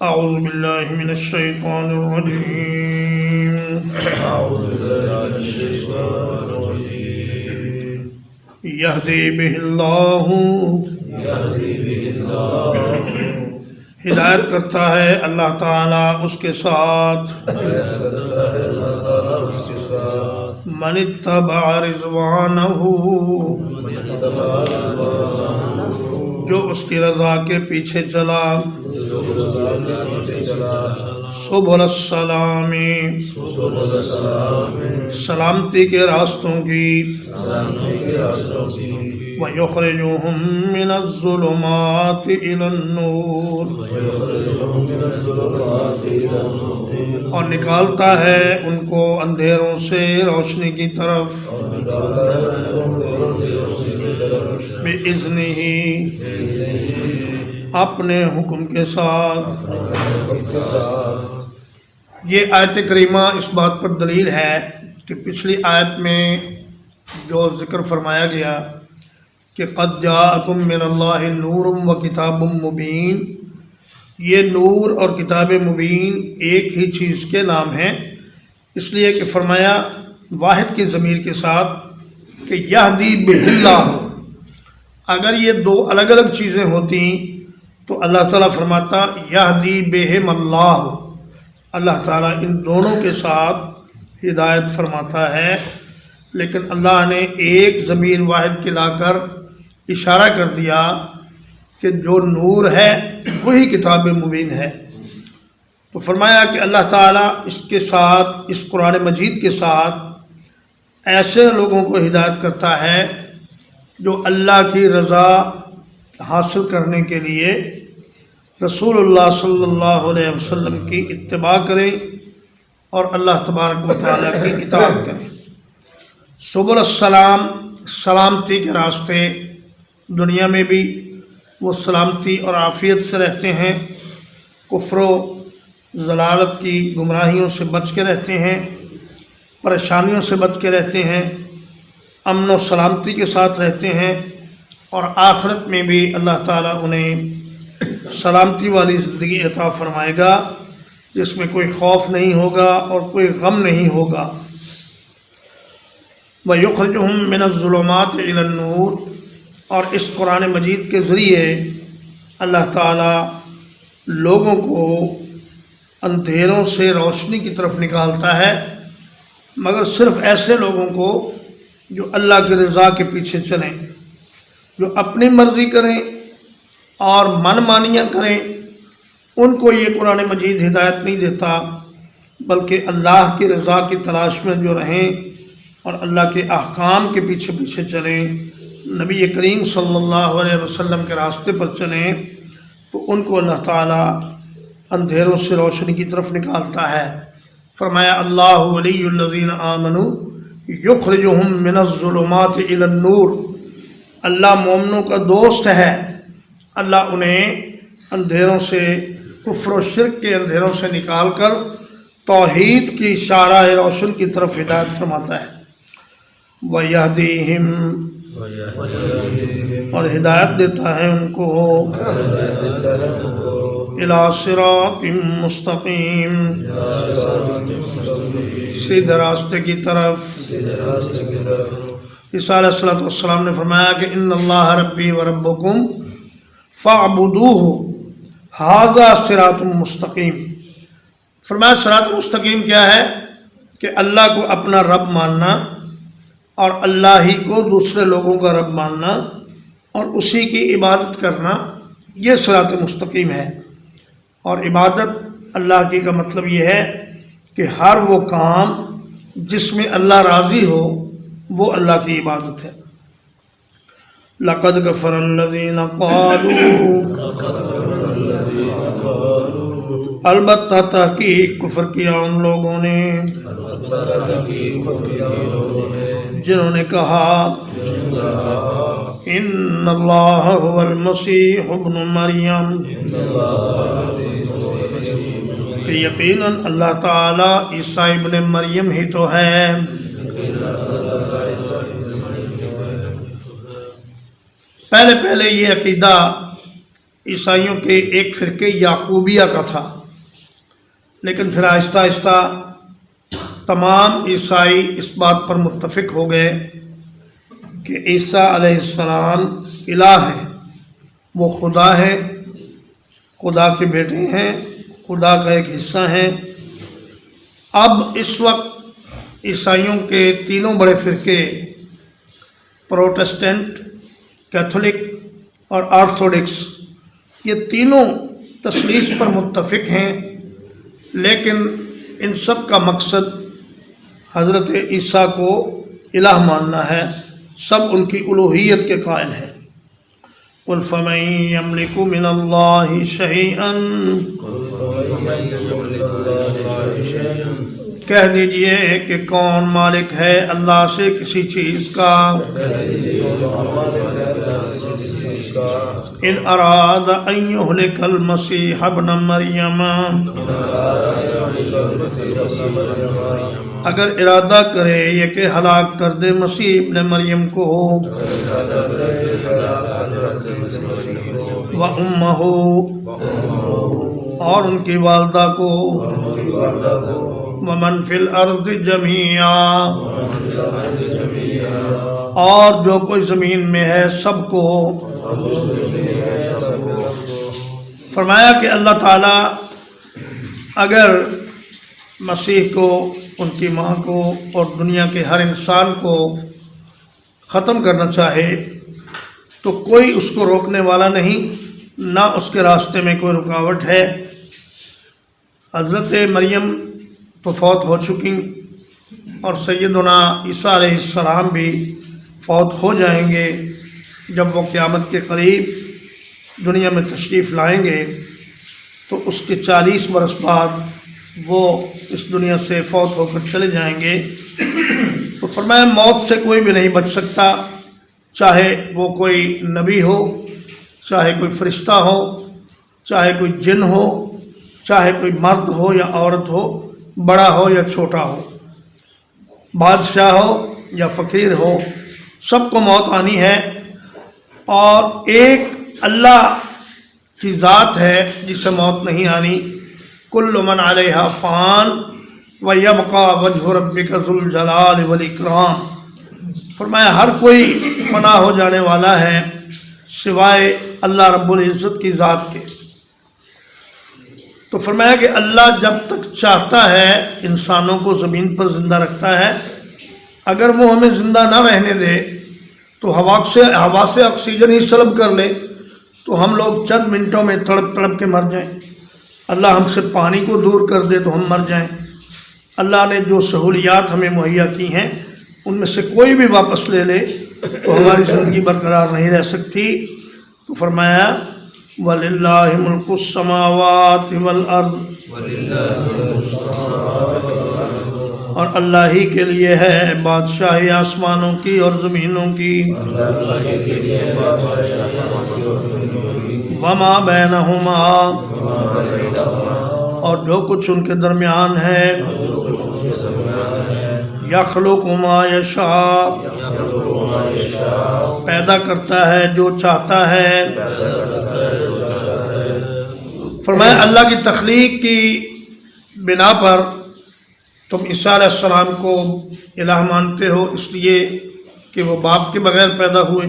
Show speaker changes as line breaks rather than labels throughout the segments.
أعوذ بالله من الشيطان الرجيم يهدي به الله ہدایت کرتا ہے اللہ تعالیٰ اس کے ساتھ من اتبع رضوانہ جو اس کی رضا کے پیچھے چلا سبل السلام سلامتی کے راستوں کی وَيُخْرِجُهُم مِّنَ الظُّلُمَاتِ إِلَى النُّورِ اور نکالتا ہے ان کو اندھیروں سے روشنی کی طرف بِإِذْنِهِ اپنے حکم کے ساتھ۔ یہ آیت کریمہ اس بات پر دلیل ہے کہ پچھلی آیت میں جو ذکر فرمایا گیا کہ قد جاءکم من اللہ نور و کتاب مبین، یہ نور اور کتاب مبین ایک ہی چیز کے نام ہیں، اس لیے کہ فرمایا واحد کی ضمیر کے ساتھ کہ یہدی بہ اللہ۔ اگر یہ دو الگ الگ چیزیں ہوتی تو اللہ تعالیٰ فرماتا یہدی بہم اللہ، اللہ تعالیٰ ان دونوں کے ساتھ ہدایت فرماتا ہے، لیکن اللہ نے ایک ضمیر واحد کے لا کر اشارہ کر دیا کہ جو نور ہے وہی کتاب مبین ہے۔ تو فرمایا کہ اللہ تعالیٰ اس کے ساتھ، اس قرآن مجید کے ساتھ ایسے لوگوں کو ہدایت کرتا ہے جو اللہ کی رضا حاصل کرنے کے لیے رسول اللہ صلی اللہ علیہ وسلم کی اتباع کریں اور اللہ تبارک و تعالیٰ کی اطاعت کریں۔ سبل السلام سلامتی کے راستے، دنیا میں بھی وہ سلامتی اور عافیت سے رہتے ہیں، کفر و ضلالت کی گمراہیوں سے بچ کے رہتے ہیں، پریشانیوں سے بچ کے رہتے ہیں، امن و سلامتی کے ساتھ رہتے ہیں، اور آخرت میں بھی اللہ تعالیٰ انہیں سلامتی والی زندگی عطا فرمائے گا جس میں کوئی خوف نہیں ہوگا اور کوئی غم نہیں ہوگا۔ وَيُخْرِجُهُم مِّنَ الظُّلُمَاتِ إِلَى النُّورِ، اور اس قرآن مجید کے ذریعے اللہ تعالیٰ لوگوں کو اندھیروں سے روشنی کی طرف نکالتا ہے، مگر صرف ایسے لوگوں کو جو اللہ کی رضا کے پیچھے چلیں، جو اپنی مرضی کریں اور من مانیاں کریں، ان کو یہ قرآن مجید ہدایت نہیں دیتا، بلکہ اللہ کی رضا کی تلاش میں جو رہیں اور اللہ کے احکام کے پیچھے پیچھے چلیں، نبی کریم صلی اللہ علیہ وسلم کے راستے پر چلیں، تو ان کو اللہ تعالیٰ اندھیروں سے روشنی کی طرف نکالتا ہے۔ فرمایا اللہ ولی الذین آمنوا یخرجہم من الظلمات الی النور، اللہ مومنوں کا دوست ہے، اللہ انہیں اندھیروں سے، کفر و شرک کے اندھیروں سے نکال کر توحید کی شعراء روشن کی طرف ہدایت فرماتا ہے۔ وَيَهْدِيهِمْ، اور ہدایت دیتا ہے ان کو إِلَى صِرَاطٍ مُسْتَقِيمٍ، سیدھے راستے کی طرف۔ عیسیٰ علیہ السلام نے فرمایا کہ ان اللہ ربی و ربکم فاعبدوہ ھذا صراط مستقیم۔ فرمایا صراط مستقیم کیا ہے؟ کہ اللہ کو اپنا رب ماننا اور اللہ ہی کو دوسرے لوگوں کا رب ماننا اور اسی کی عبادت کرنا، یہ صراط مستقیم ہے۔ اور عبادت اللہ کی کا مطلب یہ ہے کہ ہر وہ کام جس میں اللہ راضی ہو وہ اللہ کی عبادت ہے۔ لَقَدْ كَفَرَ الَّذِينَ قَالُوا، البتہ تحقیق کفر کیا ان لوگوں نے جنہوں نے کہا ان اللہ هو المسیح ابن مریم، کہ یقیناً اللہ تعالیٰ عیسیٰ ابن مریم ہی تو ہے۔ پہلے یہ عقیدہ عیسائیوں کے ایک فرقے یعقوبیہ کا تھا، لیکن پھر آہستہ آہستہ تمام عیسائی اس بات پر متفق ہو گئے کہ عیسیٰ علیہ السلام الہ ہیں، وہ خدا ہے، خدا کے بیٹے ہیں، خدا کا ایک حصہ ہیں۔ اب اس وقت عیسائیوں کے تینوں بڑے فرقے پروٹسٹنٹ، کیتھولک اور آرتھوڈکس، یہ تینوں تثلیث پر متفق ہیں، لیکن ان سب کا مقصد حضرت عیسیٰ کو الہ ماننا ہے، سب ان کی الوہیت کے قائل ہیں۔ قُلْ فَمَن يَمْلِكُ مِنَ اللَّهِ شَيْئًا، کہہ دیجئے کہ کون مالک ہے اللہ سے کسی چیز کا، ان اراد ان یہلک المسیح ابن مریم، اگر ارادہ کرے یہ کہ ہلاک کر دے مسیح ابن مریم کو، وَأُمَّهُ، اور ان کی والدہ کو، وَمَن فِي الْأَرْضِ جَمِيعًا، اور جو کوئی زمین میں ہے سب کو۔ فرمایا کہ اللہ تعالیٰ اگر مسیح کو، ان کی ماں کو اور دنیا کے ہر انسان کو ختم کرنا چاہے تو کوئی اس کو روکنے والا نہیں، نہ اس کے راستے میں کوئی رکاوٹ ہے۔ حضرت مریم تو فوت ہو چکی اور سیدنا عیسیٰ علیہ السلام بھی فوت ہو جائیں گے۔ جب وہ قیامت کے قریب دنیا میں تشریف لائیں گے تو اس کے 40 برس بعد وہ اس دنیا سے فوت ہو کر چلے جائیں گے۔ تو فرمایا موت سے کوئی بھی نہیں بچ سکتا، چاہے وہ کوئی نبی ہو، چاہے کوئی فرشتہ ہو، چاہے کوئی جن ہو، چاہے کوئی مرد ہو یا عورت ہو، بڑا ہو یا چھوٹا ہو، بادشاہ ہو یا فقیر ہو، سب کو موت آنی ہے۔ اور ایک اللہ کی ذات ہے جسے موت نہیں آنی، کل من علیہا فان ویبقی وجہ ربک ذو الجلال والاکرام۔ فرمایا ہر کوئی فنا ہو جانے والا ہے سوائے اللہ رب العزت کی ذات کے۔ تو فرمایا کہ اللہ جب تک چاہتا ہے انسانوں کو زمین پر زندہ رکھتا ہے، اگر وہ ہمیں زندہ نہ رہنے دے تو ہوا سے آکسیجن ہی سلب کر لے تو ہم لوگ چند منٹوں میں تڑپ تڑپ کے مر جائیں۔ اللہ ہم سے پانی کو دور کر دے تو ہم مر جائیں۔ اللہ نے جو سہولیات ہمیں مہیا کی ہیں ان میں سے کوئی بھی واپس لے لے تو ہماری زندگی برقرار نہیں رہ سکتی۔ تو فرمایا وَلِلَّهِ مُلْكُ السَّمَاوَاتِ وَالْأَرْضِ، اور اللہ ہی کے لیے ہے بادشاہی آسمانوں کی اور زمینوں کی، وَمَا بَيْنَهُمَا، اور جو کچھ ان کے درمیان ہے، يَخْلُقُ مَا يَشَاءُ، پیدا کرتا ہے جو چاہتا ہے۔ فرمایا اللہ کی تخلیق کی بنا پر تم عیسیٰ علیہ السلام کو الہ مانتے ہو اس لیے کہ وہ باپ کے بغیر پیدا ہوئے،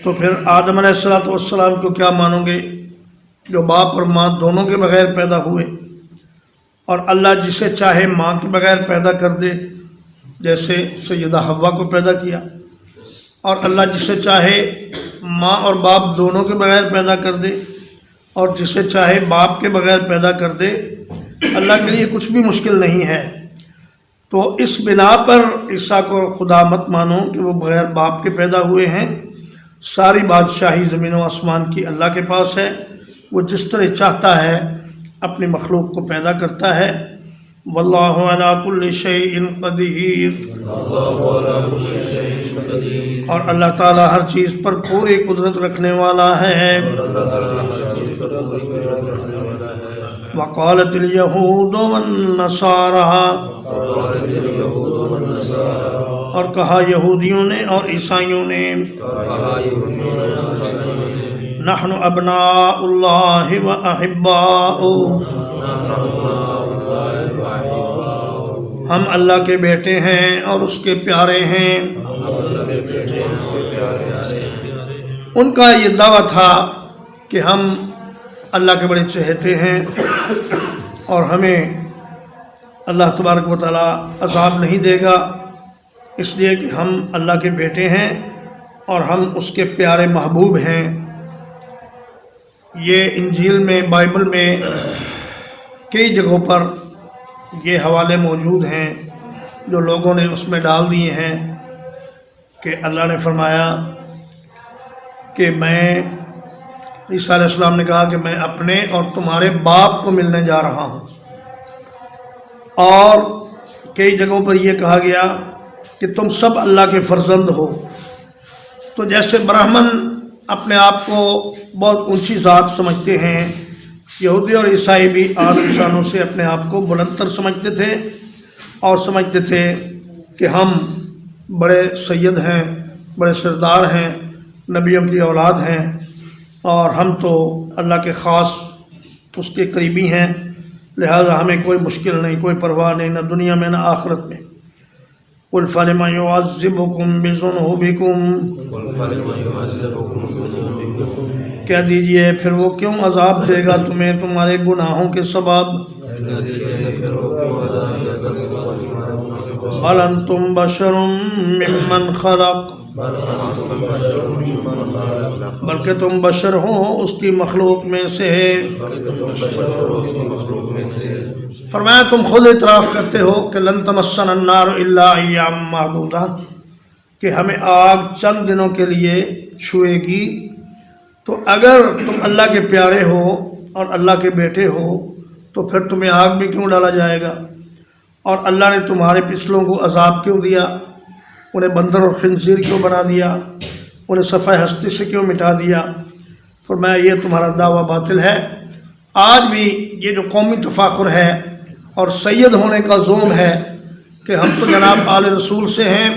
تو پھر آدم علیہ السلام کو کیا مانو گے جو باپ اور ماں دونوں کے بغیر پیدا ہوئے؟ اور اللہ جسے چاہے ماں کے بغیر پیدا کر دے، جیسے سیدہ حوا کو پیدا کیا، اور اللہ جسے چاہے ماں اور باپ دونوں کے بغیر پیدا کر دے، اور جسے چاہے باپ کے بغیر پیدا کر دے۔ اللہ کے لیے کچھ بھی مشکل نہیں ہے۔ تو اس بنا پر عیسیٰ کو خدا مت مانو کہ وہ بغیر باپ کے پیدا ہوئے ہیں۔ ساری بادشاہی زمین و آسمان کی اللہ کے پاس ہے، وہ جس طرح چاہتا ہے اپنی مخلوق کو پیدا کرتا ہے۔ واللہ علی کل شیء قدیر، اور اللہ تعالیٰ ہر چیز پر پوری قدرت رکھنے والا ہے۔ وقالت الیہود والنصارى، اور کہا یہودیوں نے اور عیسائیوں نے، نحن ابناء اللہ و احباؤہ، ہم اللہ کے بیٹے ہیں اور اس کے پیارے ہیں۔ ان کا یہ دعویٰ تھا کہ ہم اللہ کے بڑے چہیتے ہیں اور ہمیں اللہ تبارک و تعالیٰ عذاب نہیں دے گا، اس لیے کہ ہم اللہ کے بیٹے ہیں اور ہم اس کے پیارے محبوب ہیں۔ یہ انجیل میں، بائبل میں کئی جگہوں پر یہ حوالے موجود ہیں جو لوگوں نے اس میں ڈال دیے ہیں کہ اللہ نے فرمایا کہ میں، عیسیٰ علیہ السلام نے کہا کہ میں اپنے اور تمہارے باپ کو ملنے جا رہا ہوں، اور کئی جگہوں پر یہ کہا گیا کہ تم سب اللہ کے فرزند ہو۔ تو جیسے برہمن اپنے آپ کو بہت اونچی ذات سمجھتے ہیں، یہودی اور عیسائی بھی آن انسانوں سے اپنے آپ کو بلندتر سمجھتے تھے اور سمجھتے تھے کہ ہم بڑے سید ہیں، بڑے سردار ہیں، نبیوں کی اولاد ہیں، اور ہم تو اللہ کے خاص اس کے قریبی ہیں، لہذا ہمیں کوئی مشکل نہیں، کوئی پرواہ نہیں، نہ دنیا میں نہ آخرت میں۔ قُلْ فَلِمَ يُعَذِّبُكُم بِذُنُوبِكُم، کہہ دیجئے پھر وہ کیوں عذاب دے گا تمہیں تمہارے گناہوں کے سبب۔ بَلْ أَنْتُمْ بَشَرٌ مِّمَّنْ خَلَقَ، بلکہ تم بشر ہو اس کی مخلوق میں سے۔ فرمایا تم خود اعتراف کرتے ہو کہ لن تمسنا النار الا ایام معدودہ، کہ ہمیں آگ چند دنوں کے لیے چھوئے گی۔ تو اگر تم اللہ کے پیارے ہو اور اللہ کے بیٹے ہو تو پھر تمہیں آگ میں کیوں ڈالا جائے گا؟ اور اللہ نے تمہارے پچھلوں کو عذاب کیوں دیا؟ انہیں بندر اور خنزیر کیوں بنا دیا؟ انہیں صفحہ ہستی سے کیوں مٹا دیا؟ فرمایا یہ تمہارا دعویٰ باطل ہے۔ آج بھی یہ جو قومی تفاخر ہے اور سید ہونے کا زوم ہے کہ ہم تو جناب آل رسول سے ہیں،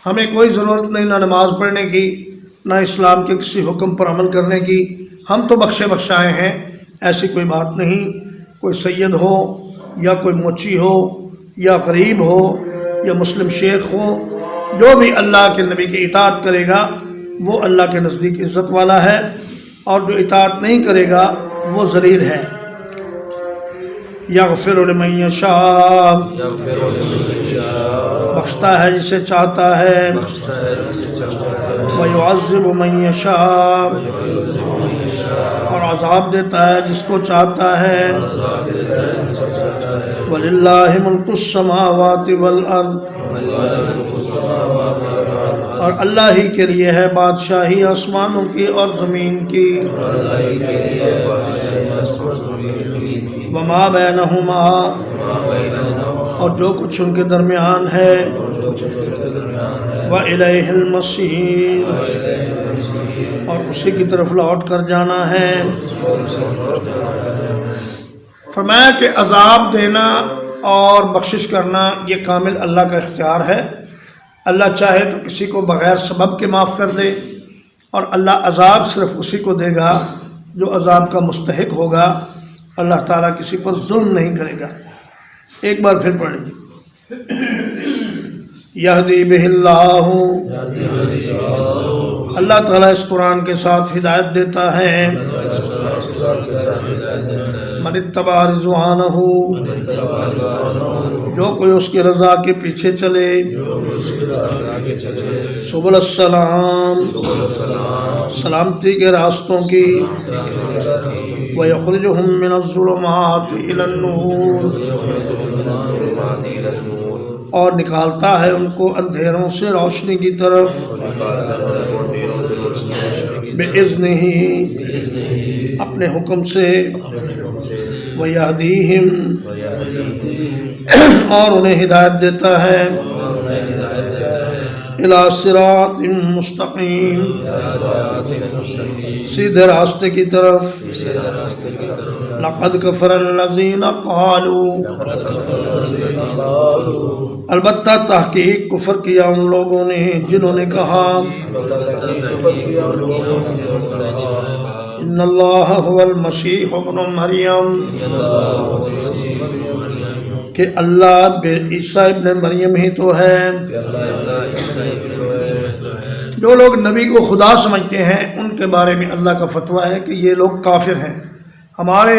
ہمیں کوئی ضرورت نہیں نہ نماز پڑھنے کی، نہ اسلام کے کسی حکم پر عمل کرنے کی، ہم تو بخشے بخشائے ہیں، ایسی کوئی بات نہیں۔ کوئی سید ہو یا کوئی موچی ہو یا غریب ہو یا مسلم شیخ ہو، جو بھی اللہ کے نبی کی اطاعت کرے گا وہ اللہ کے نزدیک عزت والا ہے، اور جو اطاعت نہیں کرے گا وہ ذلیل ہے۔ یغفر لمن یشاء، بخشتا ہے جسے چاہتا ہے، ویعذب من یشاء، اور عذاب دیتا ہے جس کو چاہتا ہے۔ وَلِلَّهِ مُلْكُ السَّمَاوَاتِ وَالْأَرْضِ، اور اللہ ہی کے لیے ہے بادشاہی آسمانوں کی اور زمین کی۔ وَمَا بَيْنَهُمَا، اور جو کچھ ان کے درمیان ہے۔ وَإِلَيْهِ الْمَصِيرُ، اور اسی کی طرف لوٹ کر جانا ہے۔ فرمایا کہ عذاب دینا اور بخشش کرنا یہ کامل اللہ کا اختیار ہے۔ اللہ چاہے تو کسی کو بغیر سبب کے معاف کر دے، اور اللہ عذاب صرف اسی کو دے گا جو عذاب کا مستحق ہوگا۔ اللہ تعالیٰ کسی پر ظلم نہیں کرے گا۔ ایک بار پھر پڑھ لیجیے۔ یہدی بہ اللہ، اللہ تعالیٰ اس قرآن کے ساتھ ہدایت دیتا ہے۔ من اتبع رضوانہ، جو کوئی اس کی رضا کے پیچھے چلے۔ سبل السلام، سلامتی کے راستوں کی۔ وَيَخْرِجُهُم مِّنَ الظُّلُمَاتِ إِلَى النُّورِ، اور نکالتا ہے ان کو اندھیروں سے روشنی کی طرف۔ بِإِذْنِهِ، اپنے حکم سے۔ وَيَهْدِيهِمْ، اور انہیں ہدایت دیتا ہے۔ إِلَى صِرَاطٍ مُّسْتَقِيمٍ، سیدھے راستے کی طرف۔ لَقَدْ كَفَرَ الَّذِينَ قَالُوا، البتہ تحقیق کفر کیا ان لوگوں نے جنہوں نے کہا ان اللہ هو المسیح ابن مریم، کہ اللہ عیسیٰ ابن مریم ہی تو ہے۔ جو لوگ نبی کو خدا سمجھتے ہیں ان کے بارے میں اللہ کا فتویٰ ہے کہ یہ لوگ کافر ہیں۔ ہمارے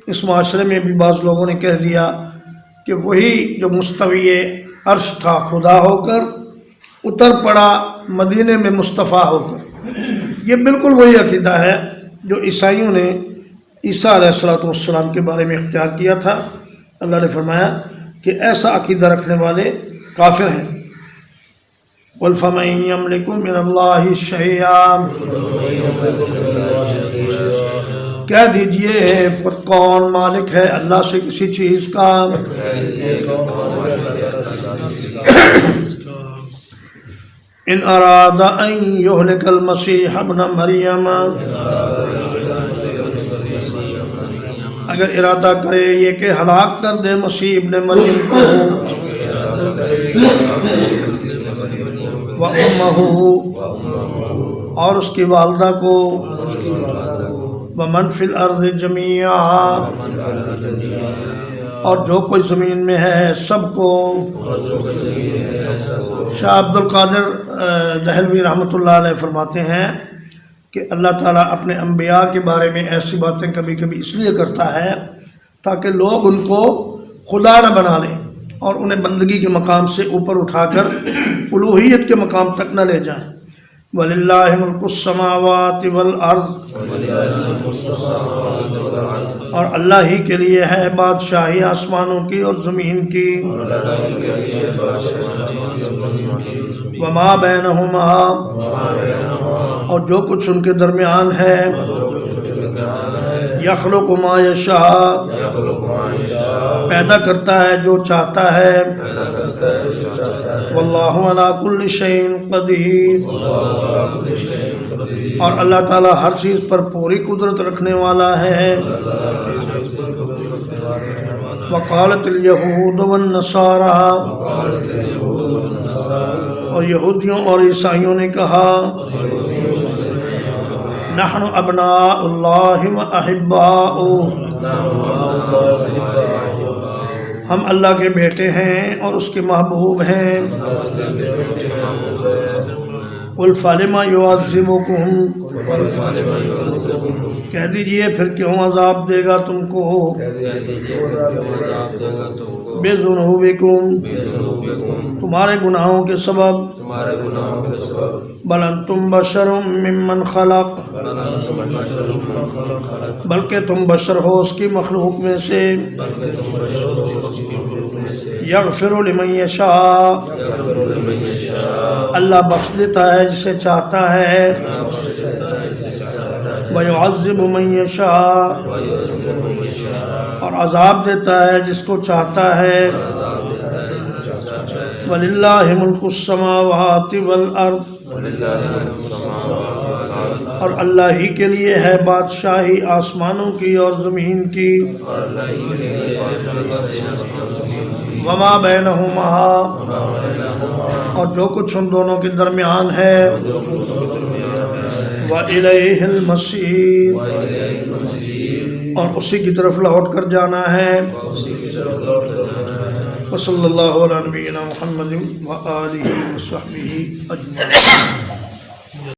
اس معاشرے میں بھی بعض لوگوں نے کہہ دیا کہ وہی جو مستوی عرش تھا خدا ہو کر اتر پڑا مدینے میں مصطفیٰ ہو کر۔ یہ بالکل وہی عقیدہ ہے جو عیسائیوں نے عیسیٰ علیہ السلام کے بارے میں اختیار کیا تھا۔ اللہ نے فرمایا کہ ایسا عقیدہ رکھنے والے کافر ہیں۔ قُلْ فَمَن يَمْلِكُ مِنَ اللَّهِ شَيْئًا، کہہ دیجئے کون مالک ہے اللہ سے کسی چیز کا؟ ان اراد ان یہلک المسیح ابن مریم، اگر ارادہ کرے یہ کہ ہلاک کر دے مسیح ابن مریم کو وَأُمَّهُ، اور اس کی والدہ کو، وَمَنْ فِي الْأَرْضِ جَمِيعًا، اور جو کوئی زمین میں ہے سب کو۔ شاہ عبد القادر دہلوی رحمۃ اللہ علیہ فرماتے ہیں کہ اللہ تعالیٰ اپنے انبیاء کے بارے میں ایسی باتیں کبھی کبھی اس لیے کرتا ہے تاکہ لوگ ان کو خدا نہ بنا لیں اور انہیں بندگی کے مقام سے اوپر اٹھا کر الوہیت کے مقام تک نہ لے جائیں۔ وَلِلَّهِ مُلْكُ السَّمَاوَاتِ وَالْأَرْضِ، اور اللہ ہی کے لیے ہے بادشاہی آسمانوں کی اور زمین کی۔ وَمَا بَيْنَهُمَا، اور جو کچھ ان کے درمیان ہے۔ يَخْلُقُ مَا يَشَاءُ، پیدا کرتا ہے جو چاہتا ہے۔ واللہ علی کل شیء قدیر، اور اللہ تعالیٰ ہر چیز پر پوری قدرت رکھنے والا ہے۔ وقالت الیہود والنصارى، اور یہودیوں اور عیسائیوں نے کہا نحن ابناء اللہ واحباؤہ، ہم اللہ کے بیٹے ہیں اور اس کے محبوب ہیں۔ قل فلم یعذبکم، کہہ دیجئے پھر کیوں عذاب دے گا تم کو؟ بذنوبکم، تمہارے گناہوں کے سبب۔ بل انتم بشر ممن خلق، بلکہ تم بشر ہو اس کی مخلوق میں سے۔ یغفر لمن یشاء، اللہ بخش دیتا ہے جسے چاہتا ہے۔ ویعذب من یشاء، اور عذاب دیتا ہے جس کو چاہتا ہے۔ وَلِلَّهِ مُلْكُ السَّمَاوَاتِ وَالْأَرْضِ، اور اللہ ہی کے لیے ہے بادشاہی آسمانوں کی اور زمین کی۔ وَمَا بَيْنَهُمَا، اور جو کچھ ان دونوں کے درمیان ہے۔ وَإِلَيْهِ الْمَصِيرُ، اور اسی کی طرف لوٹ کر جانا ہے۔ وصلی اللہ علی نبینا محمد وآلہ وصحبہ اجمعین۔